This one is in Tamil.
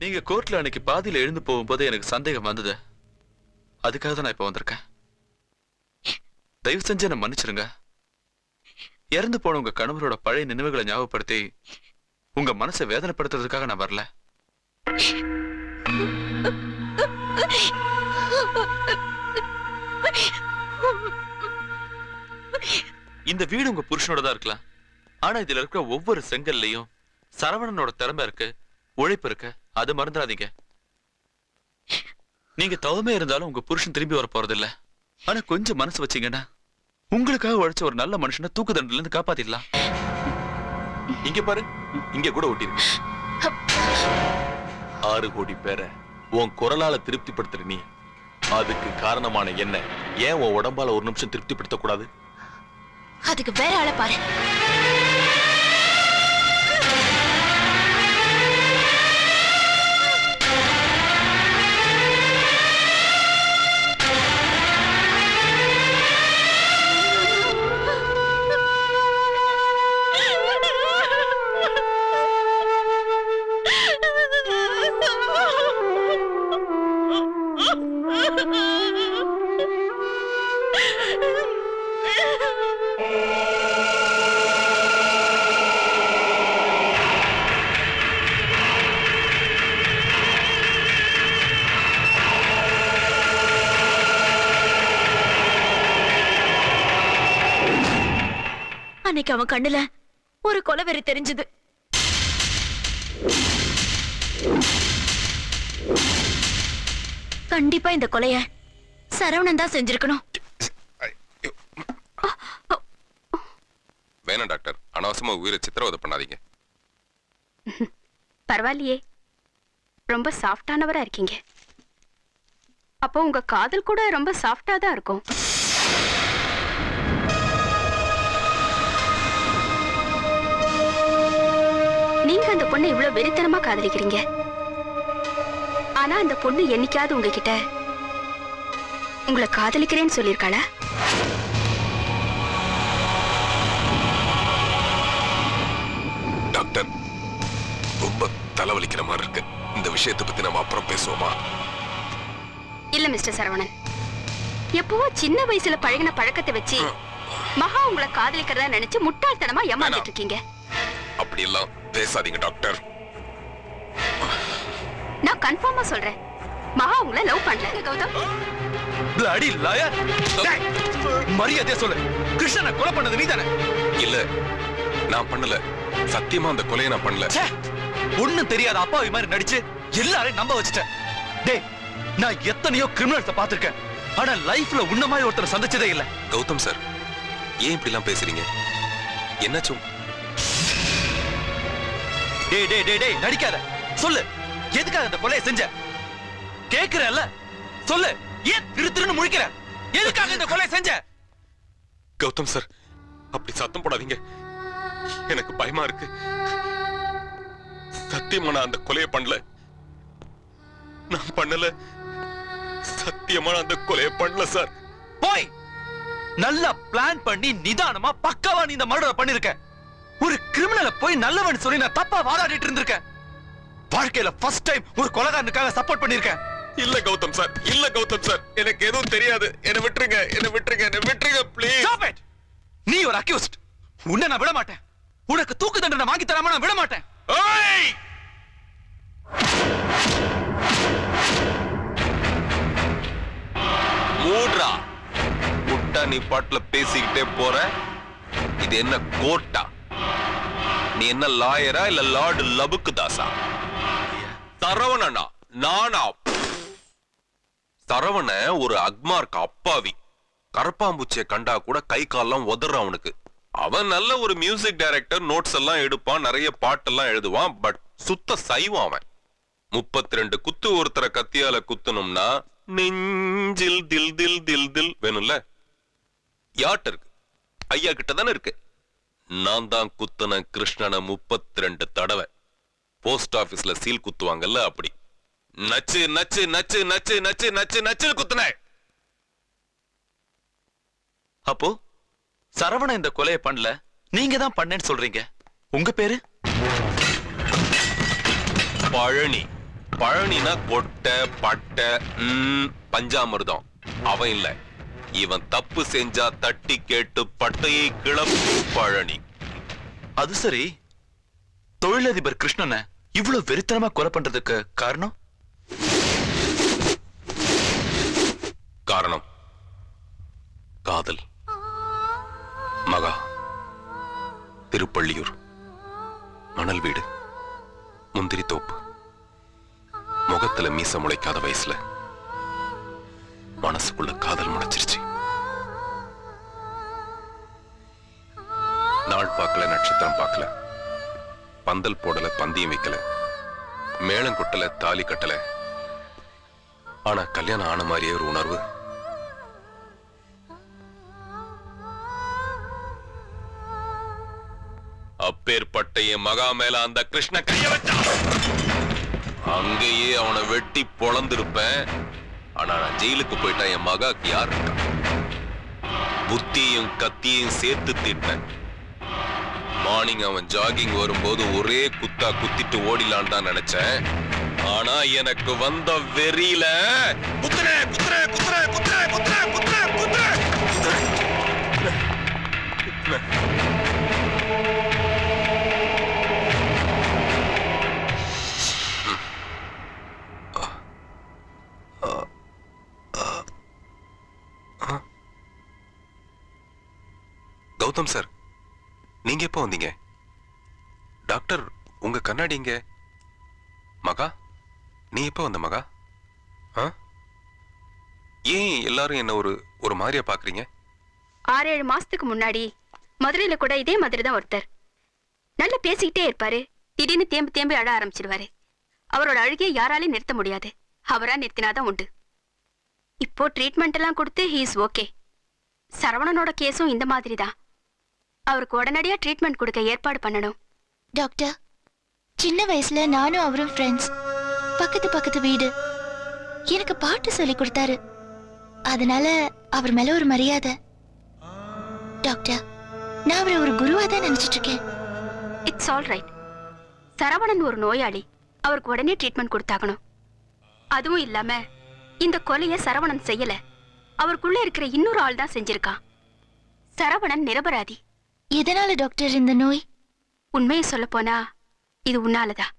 நீங்க கோர்ட்ல அன்னைக்கு பாதியில எழுந்து போகும்போது எனக்கு சந்தேகம் வந்தது. அதுக்காக தான் நான் இப்ப வந்திருக்கேன். தயவு செஞ்சு என்ன மன்னிச்சிருங்க. இறந்து போன உங்க கணவரோட பழைய நினைவுகளை ஞாபகப்படுத்தி உங்க மனசை வேதனைப்படுத்துறதுக்காக நான் வரல. இந்த வீடு உங்க புருஷனோட தான் இருக்கலாம். ஆனா இதுல இருக்கிற ஒவ்வொரு செங்கல்லையும் சரவணனோட திறமை இருக்கு, உழைப்பு இருக்கு. அது மறந்துடாதீங்க. நீங்க தவமே இருந்தாலும் உங்க புருஷன் திரும்பி வர போறது இல்ல. ஆனா கொஞ்சம் மனசு வச்சீங்கன்னா உங்களுக்காக உழைச்ச ஒரு நல்ல மனுஷனை தூக்கு தண்டனையில இருந்து காப்பாத்திடலாம். இங்க பாரு, இங்க கூட ஒட்டி இருக்கு. 6 கோடி பேரை உன் குரலால திருப்திப்படுத்துற நீ, அதுக்கு காரணமான என்ன ஏன் உன் உடம்பால ஒரு நிமிஷம் திருப்திப்படுத்த கூடாது? அதுக்கு வேற ஆளை பாரு. அன்னைக்கு அவன் கண்ணுல ஒரு கொலைவெறி தெரிஞ்சது. கண்டிப்பா இந்த கொலைய சரவணன் தான் செஞ்சிருக்கணும். வேணாம் டாக்டர், அனாவசியமா உயிரை சித்திரவதை பண்ணாதீங்க. பரவாயில்லையே, ரொம்ப சாஃப்டானவரா இருக்கீங்க. அப்போ உங்க காதல் கூட ரொம்ப சாஃப்டா தான் இருக்கும். நீங்க அந்த பொண்ணை இவ்வளவு வெறித்தனமா காதலிக்கிறீங்க. ஆனா அந்த பொண்ணு என்னைக்காவது உங்ககிட்ட உங்களை காதலிக்கிறேன்னு சொல்லியிருக்காளா? டாக்டர், ரொம்ப தலைவலிக்கிற மாதிரி இருக்கு. இந்த விஷயத்தை பத்தி நம்ம அப்புறம் பேசுவோமா? இல்ல மிஸ்டர் சரவணன், எப்பவோ சின்ன வயசுல பழகின பழக்கத்தை வச்சு மகா உங்களை காதலிக்கிறதா நினைச்சு முட்டாள்தனமா ஏமாந்துட்டு இருக்கீங்க. அப்படி எல்லாம் பேசாதீங்க டாக்டர். நான் கன்ஃபார்மா சொல்றேன், மகா உங்களை லவ் பண்ணல. Gautham, bloody liar! மரியாதையா சொல்லு, கிருஷ்ணனை கொலை பண்ணது நீதானே? இல்ல, நான் பண்ணல. சத்தியமா அந்த கொலையை நான் பண்ணல. ஒண்ணும் தெரியாத அப்பாவி மாதிரி நடிச்சு எல்லாரையும் நம்ப வச்சுட்டேன். டேய், நான் எத்தனையோ கிரிமினல்ஸ பாத்திருக்கேன். ஆனா லைஃப்ல உன்ன மாதிரி ஒருத்தரை சந்திச்சதே இல்ல. கௌதம் சார், ஏன் இப்படி எல்லாம் பேசுறீங்க? என்னாச்சும்? டேய் டேய் டேய் டேய், நடிக்காத. சொல்லு, எதுக்காக அந்த கொலையை செஞ்ச? கேக்குறல்ல, சொல்லு. ஏன் திருன்னு முழிக்கிற? எதுக்காக இந்த கொலையை செஞ்ச? கௌதம் சார், அப்படி சத்தம் போடாதீங்க. எனக்கு பயமா இருக்கு. சத்தியமா நான் அந்த கொலையை பண்ணல. நான் பண்ணல. சத்தியமா நான் அந்த கொலையை பண்ணல சார். போய் நல்லா பிளான் பண்ணி நிதானமா பக்காவா நீ இந்த மர்டரை பண்ணிருக்க. ஒரு கிரிமினலை போய் நல்லவன் சொல்லி நான் தப்பா வாதாடிட்டு இருந்திருக்கேன். வாழ்க்கையில ஃபர்ஸ்ட் டைம் ஒரு கொலைகாரனுக்காக சப்போர்ட் பண்ணிருக்கேன். இல்ல கௌதம் சார், இல்ல கௌதம் சார், எனக்கு எதுவும் தெரியாது. என்ன விட்டுருங்க, என்ன விட்டுருங்க, என்ன விட்டுருங்க ப்ளீஸ். Stop it. நீ ஒரு அக்யூஸ்ட். உன்னை நான் விட மாட்டேன். உனக்கு தூக்கு தண்டனை வாங்கி தராம நான் விட மாட்டேன். ஏய்! மூட்ரா. முட்டா நீ பாட்டுல பேசிக்கிட்டே போற. இது என்ன கோர்ட்டா? நீ என்ன லாயரா இல்ல லார்டு லபுக்கு தாசா? சரவணனா? நானா? சரவண ஒரு அக்மார்க் அப்பாவி. கரப்பாம்பூச்சியை கண்டா கூட கை கால்லாம் உதற அவனுக்கு. அவன் நல்ல ஒரு மியூசிக் டைரக்டர், நோட்ஸ் எல்லாம் எடுப்பான், நிறைய பாட்டெல்லாம் எழுதுவான். பட் சுத்த சைவம் அவன். 32 குத்து ஒருத்தரை கத்தியால குத்தணும்னா நெஞ்சில் தில் தில் தில் தில் வேணும்ல. யார்ட்ட இருக்கு? ஐயா கிட்ட தானே இருக்கு. நான் தான் குத்துன கிருஷ்ணனை 32 தடவை. போஸ்ட் ஆபீஸ்ல சீல் குத்துவாங்கல்ல, அப்படி நச்சு நச்சு நச்சு நச்சு நச்சு நச்சு நச்சு குத்துன. அப்போ சரவண இந்த கொலையை பண்ணல, நீங்க தான் பண்ணேன்னு சொல்றீங்க. உங்க பேரு? பழனி. பழனினா கொட்டை பட்டை பஞ்சாமிர்தம். அவன் இல்ல, இவன் தப்பு செஞ்சா தட்டி கேட்டு பட்டையை கிளப்பு பழனி. அது சரி, தொழிலதிபர் கிருஷ்ணனை இவ்வளவு வெறித்தனமா கொலை பண்றதுக்கு காரணம்? காரணம் காதல். மகா, திருப்பள்ளியூர், மணல் வீடு, முந்திரி தோப்பு, முகத்துல மீச முளைக்காத வயசுல மனசுக்குள்ள காதல் முளைச்சிருச்சு. நாள் பார்க்கல, நட்சத்திரம் பார்க்கல, பந்தல் போடல, பந்தியம் வைக்கல, மேளம் கொட்டல, தாலி கட்டல. ஆனா கல்யாணம் ஆன மாதிரியே ஒரு உணர்வு. அப்பேற்பட்ட என் மகா மேல அந்த கிருஷ்ண கைய வச்சான். அங்கேயே அவனை வெட்டி பொளந்திருப்பேன். ஆனா நான் ஜெயிலுக்கு போயிட்டா என் மகாக்கு யார் இருக்கா? புத்தியும் கத்தியையும் சேர்த்து திட்டேன். மார்னிங் அவன் ஜாகிங் வரும்போது ஒரே குத்தா குத்திட்டு ஓடிலான்னு தான் நினைச்சேன். ஆனா எனக்கு வந்த வெறியில குத்துறே குத்துறே குத்துறே குத்துறே குத்துறே குத்துறே குத்துறே. கௌதம் சார், நீங்க எப்போ வந்தீங்க? டாக்டர், உங்க கண்ணாடி இங்க. மகா, நீ எப்போ வந்த மகா? ஏன் எல்லாரும் என்ன ஒரு மாதிரியா பாக்குறீங்க? 6-7 மாசத்துக்கு முன்னாடி மதுரையில கூட இதே மாதிரி தான் ஒருத்தர். நல்லா பேசிக்கிட்டே இருப்பாரு, திடீர்னு தேம்பி தேம்பி அழ ஆரம்பிச்சிருவாரு. அவரோட அழுகையை யாராலையும் நிறுத்த முடியாது, அவரா நிறுத்தினாதான் உண்டு. இப்போ ட்ரீட்மெண்ட் எல்லாம் கொடுத்து ஹீ இஸ் ஓகே. சரவணனோட கேஸும் இந்த மாதிரி தான். அவருக்கு உடனடியா ட்ரீட்மெண்ட் கொடுக்க ஏற்பாடு பண்ணணும். டாக்டர், சின்ன வயசுல நானும் அவரும் ஃப்ரெண்ட்ஸ். பக்கத்து வீடு. எனக்கு பாட்டு சொல்லி கொடுத்தாரு. அதனால அவர் மேல ஒரு மரியாதை. டாக்டர், நான் அவரை ஒரு குருவா தான் நினைச்சிட்டு இருக்கேன். It's all right. சரவணன் ஒரு நோயாளி, அவருக்கு உடனே ட்ரீட்மெண்ட் கொடுத்தாகணும். அதுவும் இல்லாம இந்த கொலையை சரவணன் செய்யல, அவருக்குள்ள இருக்கிற இன்னொரு ஆள் தான் செஞ்சிருக்கான். சரவணன் நிரபராதி. எதனால டாக்டர் இந்த நோய்? உண்மையை சொல்ல போனா இது உன்னாலதான்.